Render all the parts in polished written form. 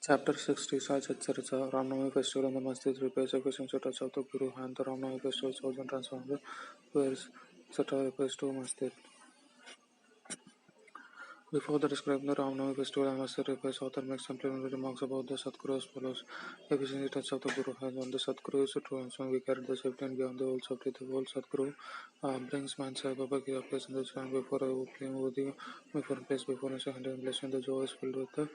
Chapter 60 Saj Charcha Ramnavami Festival and the Masjid repairs occasion touch of the Guru and the Ramnavami Festival chosen transformed where Sata repairs to Masjid. Before the describing the Ramnavami festival, I must repairs author makes supplementary remarks about the Satguru as follows. Efficiency touch of the Guru has on the Satguru is true and so we carry the safety and beyond the whole safety. The whole Satguru brings man Sai Baba ki place in the sun before a playing with the before place before a second blessing. The joy is filled with the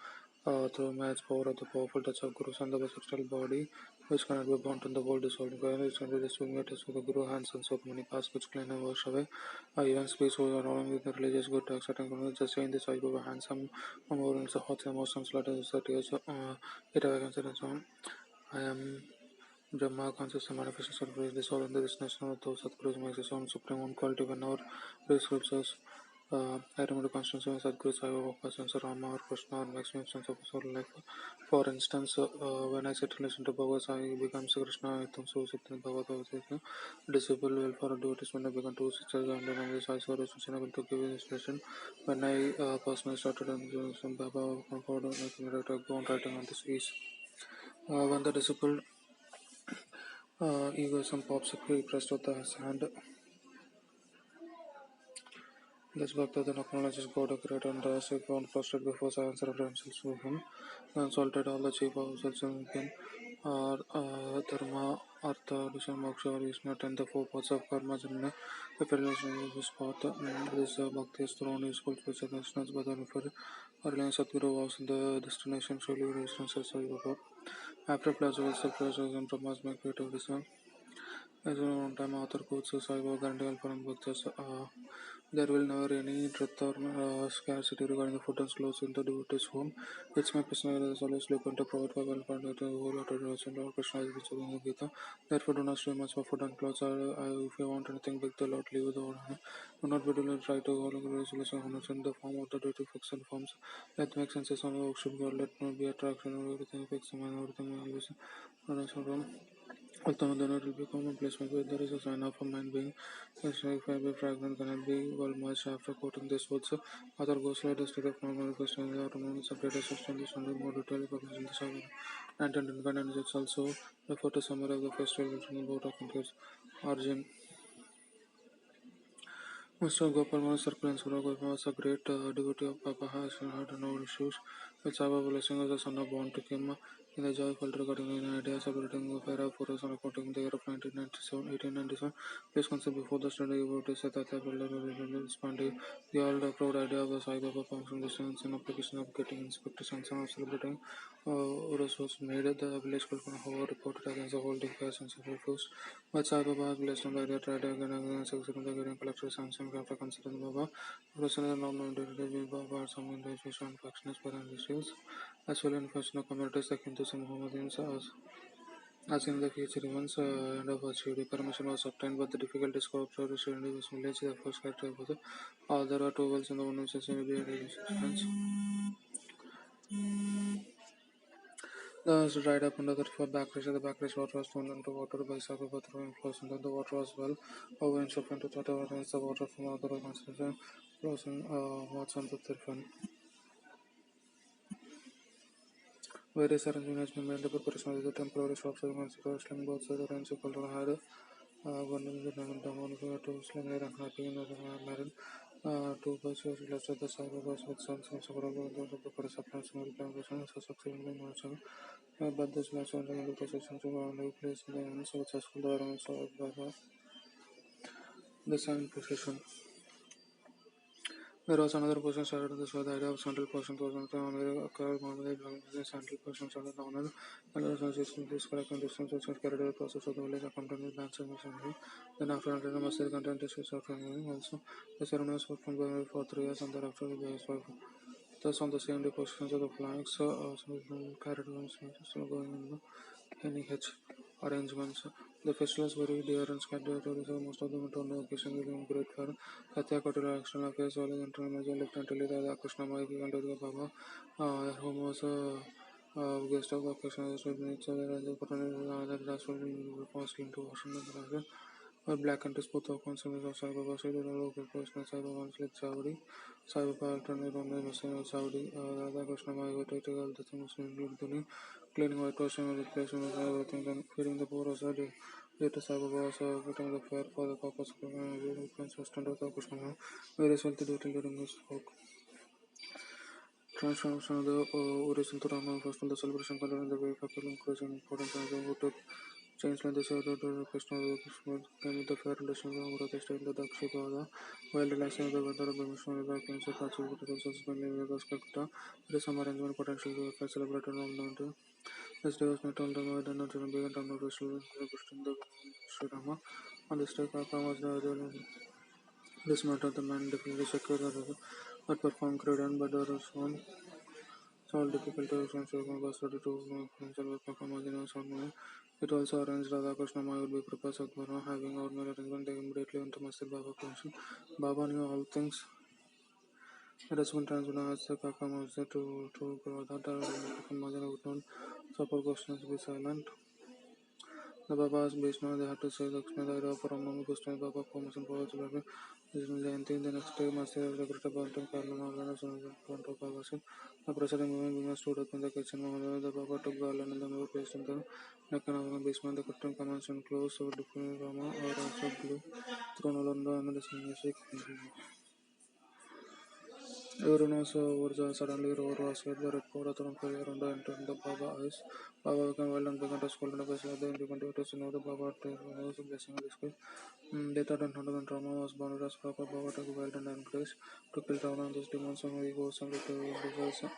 through man's power of the powerful touch of Guru and the subtle body which cannot be bound in the world dissolving. It's under the swing of the Guru hands and so many paths which clean and wash away. Even space was around with the religious good talks at and just saying this I go handsome more in the hot emotions later the tears it I consider so I am Brahma conscious manifestation of this all in the destination of those Sadgurus makes his own supreme own quality when our prescriptures I remember constants of Sadguru Sai Baba persons Rama or Krishna or maximum sense of soul life. For instance, when I sit and listen to Bhagavad Sai becomes Krishna, I think so sit in Bhagavad disciple will for a devotees when I began to sit and then I saw a sustainable to give inspiration. When I personally started on some Baba Concord and I go on writing on this is when the disciple egoism pops up, he pressed with his hand. This Bhakta then acknowledges God a creator and thus he found prostrate before science references to him, consulted all the chief officers in him, Dharma, Artha, Disha, Moksha, or is not in the four parts of karma, Janna, the relation of his path. This Bhakti is thrown useful for suggestions, but then for Reliance Sadguru was in the destination, surely resistance as Baba. After pleasure, self-pleasure, and Brahma's my creative reason. As one time author quotes Sai Baba guarantee help and bhaktas. There will never any truth or scarcity regarding the food and clothes in the devotee's home. It's my personal as always look to provide for well part the whole of the Lord Krishna is which in the Gita. Therefore, do not stray much for food and clothes. If you want anything big, the Lord leave the order. Do not be to try to all the resolution honors in the form of the duty fixed and forms. That makes sense. On the should God let not be attraction or everything fixed and everything always. Ultimately, it will become a placement where there is a sign of a mind being a fragment cannot be well merged after quoting these words. Other goes like the state of normal question the autonomous separate system is under more detail published in the saga. And independence it's also referred to summary of the festival written about of concludes. Arjun. Mr. Gopal Circle and Sura Gopal was a great devotee of Papa has and had no issues. With Saba blessing as a son of born to him in the joyful regarding an idea celebrating the fair of Purus and according the year of 1897. Please consider before the study about the Satata Pandi, the old proud idea of the Sai Baba function distance and application of getting inspectors and some of celebrating Urus was made. The village called However reported against the holding fairs and several flows. But Sai Baba has blessed on the idea tried again and again succeeding the getting collectors and some after considering Baba. Personally, non-known Baba are some individuals and factions for individuals as well in personal communities like Hindus and Mohammedans as in the future events and of achieved. Permission was obtained but the difficulty scope to reach individuals village the first character was there are two wells in the one which is resistance. The dried up under the backlash. The backlash water was thrown into water by Sababa throwing flows into the water as well. Over and suffered to water against the water from other concentration flows in what's on the Tirfan. Various arrangements been made. The preparation of the temporary shops and sling boats the range of color had one in the Damon to sling air and happy in the marine. Two buses left at the side of us with some several of the preparation and plantation so succeedingly marching. But this last one in the position to new place in the unsuccessful the the same position. There was another portion started in the show. The idea of central portion was not only occurred normally belonging to the central portion started down and the association this collecting distance which was carried out the process of the village accompanied with dancing machinery. Then after entering the masjid content issues of training also the ceremony was performed for 3 years and thereafter the years for thus on the same day positions of the flags carried on still going in the NEH arrangements. The festival is very dear and scheduled to most of them on the occasion giving great for Satya Kotila external affairs, all internal major Lieutenant Radha Krishna Maiki and Durga Baba, whom was guest of occasion, so the nature of the Kotala that was falling into ocean. or black and both of consumers of Sai Baba said a local person Sai Baba like Saudi. Sai Baba alternate on the Muslim Saudi, Radha Krishna Mai take all the things including cleaning white washing and replacing everything, then feeding the poor as a day. Later Sai Baba also getting the fair for the purpose of consistent of the Krishna, various healthy duty during this work. Transformation of the origin to Rama first on the celebration color and the way people increasing importance as a who took change like the shadow to Krishna came with the fair relation of the state the Dakshika while relaxing the weather of the mission of the kings of Katsu to the suspending the Skakta. There is some arrangement potential to celebrate on the this day was not on the mother and to begin to know the Christian the Sri Rama. On this day, Kaka was the this matter the man definitely secure the but perform credit but there was one solve difficult to was ready to perform as ceremony. It also arranged Radha Krishna Mai would be prepared Sadhguru, having ordinary arrangement, they immediately went to Masjid Baba function. Baba knew all things. It has been transferred as the Kaka Masjid to Radha Majana would not support questions be silent. The Baba asked Vishnu, they had to say the explain the idea for Ramnami Krishna Baba permission for celebrate. Vishnu Jayanti, the next day, Masjid the Greater Bantam Karlana Organized in front of Baba Singh. The president women stood up in the kitchen. The Baba took garland and the mother placed in the neck and the basement. The curtain commenced and closed over different Rama or also blue thrown along and the music. Everyone was suddenly roar was heard the red powder thrown fire around the entered the Baba eyes. Baba became wild and began to scold and best the began to know the Baba was blessing this case. Later than hundred and Rama was born as Papa Baba took wild and encouraged to kill Ravana and those demons and he goes and to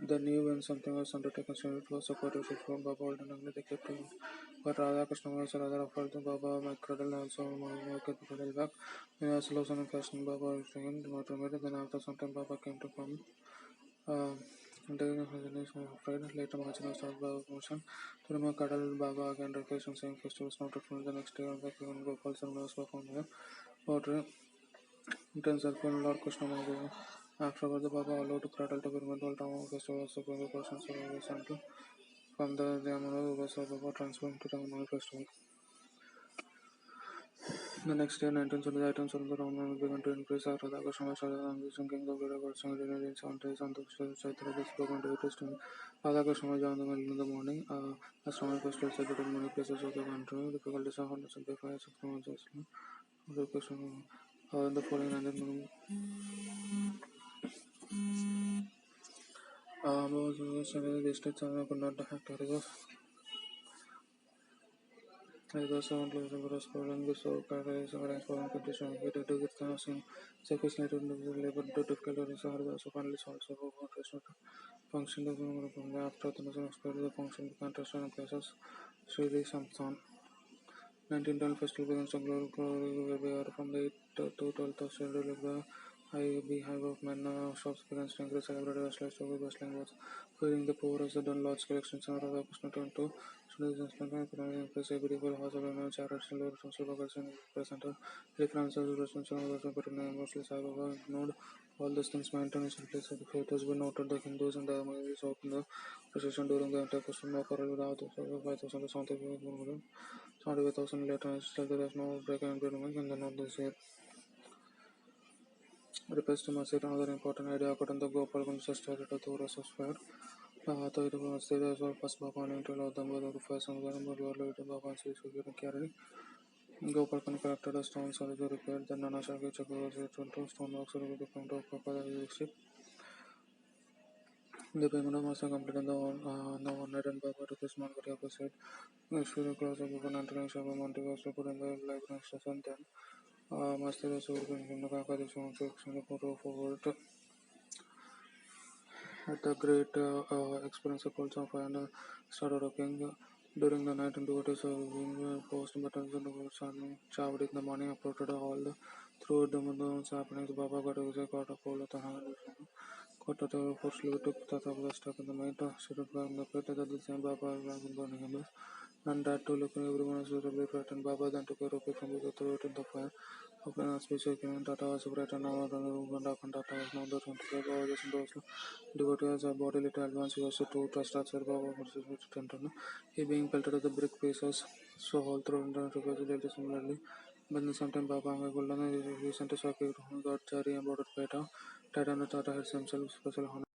the new when something was undertaken so it was supported from Baba and they kept him. But Radha Krishna was rather offered the Baba my cradle also get the cradle back. When I was lost and casting Baba again not remembered then after some time Baba came to come. And then afraid later Mahachana started Baba motion to remove Kadal Baba again refused and saying festivals not returned the next day on the Gopal ceremony was performed here. Water intense when Lord Krishna Mahadev. Afterward the Baba allowed to cradle to permit all Rama festival also going the persons of from the Yamuna was Baba transferred to Ramana festival. The next year, 1970, the items of the Roman began to increase after the Akashama started and the king of the gods and in 7 days and the Chaitra is broken to it. Radhakashama joined the middle in the morning. Astronomical festivals celebrated in many places of the country. Difficulties are hard to simplify 6 months. The question in the following 100 was the districts and could not act as the sound was corresponding with so characterized arranged for condition. He did get the same sufficiently to labor to difficulties are also finally solved so for function the after the notion exploded the function contest and places Sri Samson. 1912 festival begins to glory from the 8th to 12th of schedule of the high beehive of men shops begins to increase celebrated as less of bustling was feeding the poor as the done large collections and other person turned to studies and spending increase a beautiful house of an charity silver social workers and presenter references responsible but mostly Sai ignored all these things maintenance in place of the faith has been noted the Hindus and the Muslims opened the procession during the entire custom of without the 5,000 something 75,000 later, still there is no break in environment in the north this year. Repairs to Masjid, another important idea according to Gopal Gunsa started to the Rasa Fair. The it was there as well first Baba and to allow them whether to first and then more later Baba and Sri Sugi carry. Gopal can collected a stone surgery repaired, then Nana Shaki Chakra to stone works with the front of Papa ship. The payment of Masa completed the one night and Baba to this man got opposite. Shuri close of Baba and Shaba Monte was to put in the library station then. Master is working in the Kakadishon section of photo forward at the great experience of also and started rocking during the night and devotees are being post buttons and the Chavadi in the morning uploaded all the through the months happenings Baba got a got a hold of the hand got a forcefully took the top of the stuck in the night stood from the pit that the same Baba was burning him and that to looking everyone was really frightened Baba then took a rope from the throat in the fire Open speech again, Tata was separated now than Uganda and Tata was now the 25 hours in those devotees a body little advance he was to trust at Serba versus Tenton. He being pelted at the brick pieces, so whole through the represented similarly. But the same time Baba Golden recent socket got Cherry and border Peta. Tata and Tata had himself special honor.